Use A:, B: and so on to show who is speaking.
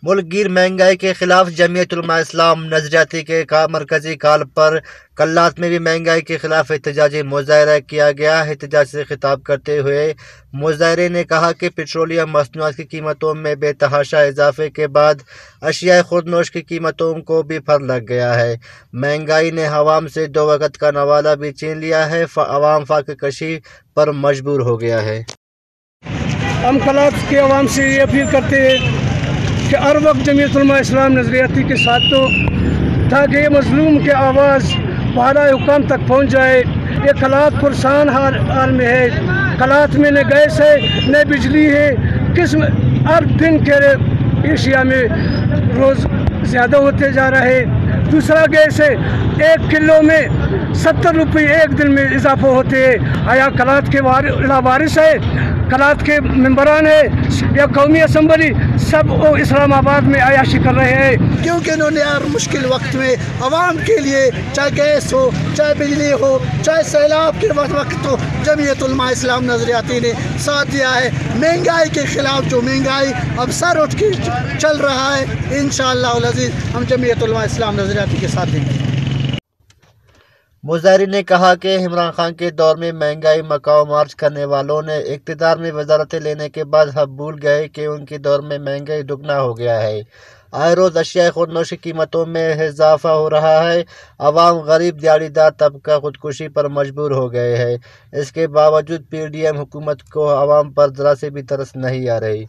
A: ملک گیر مہنگائی کے خلاف جمعیت علماء اسلام نظریاتی کے مرکزی کال پر کلات میں بھی مہنگائی کے خلاف احتجاجی مظاہرہ کیا گیا۔ احتجاج سے خطاب کرتے ہوئے مظاہرین نے کہا کہ پیٹرولیم مصنوعات کی قیمتوں میں بے تحاشا اضافے کے بعد اشیاء خوردنوش کی قیمتوں کو بھی پر لگ گیا ہے۔ مہنگائی نے عوام سے 2 وقت کا نوالہ بھی چھین لیا ہے۔ عوام فاقہ کشی پر مجبور ہو گیا ہے۔
B: ہم کلات کے عوام سے یہ اپیل کرتے ہیں کہ ہر وقت جمعیت علماء اسلام نظریاتی کے ساتھ تو تاکہ یہ مظلوم کی آواز بالا حکام تک پہنچ جائے۔ یہ کلات پرسان حال میں ہے۔ کلات میں نہ گیس ہے نہ بجلی ہے، ہر دن کے اشیاء میں روز زیادہ ہوتے جا رہا ہے۔ دوسرا گیس ہے 1 کلو میں 70 روپے ایک دن میں اضافہ ہوتے ہیں۔ آیا کلات کے وارث ہے، کلات کے ممبران ہے یا قومی اسمبلی سب اسلام آباد میں عیاشی کر رہے ہیں،
C: کیونکہ انہوں نے ہر مشکل وقت میں عوام کے لیے چاہے گیس ہو، چاہے بجلی ہو، چاہے سیلاب کے وقت ہو، جمعیت علماء اسلام نظریاتی نے ساتھ دیا ہے۔ مہنگائی کے خلاف جو مہنگائی اب سر اٹھ کے چل رہا ہے، انشاءاللہ العزیز ہم جمعیت علماء اسلام نظریاتی کے ساتھ دیں گے۔
A: مظاہرین نے کہا کہ عمران خان کے دور میں مہنگائی مکاؤ مارچ کرنے والوں نے اقتدار میں وزارتیں لینے کے بعد اب بھول گئے کہ ان کے دور میں مہنگائی دگنا ہو گیا ہے۔ آئے روز اشیاء خوردنوش کی قیمتوں میں اضافہ ہو رہا ہے۔ عوام غریب دیہڑی دار طبقہ خودکشی پر مجبور ہو گئے ہیں۔ اس کے باوجود پی ڈی ایم حکومت کو عوام پر ذرا سے بھی ترس نہیں آ رہی۔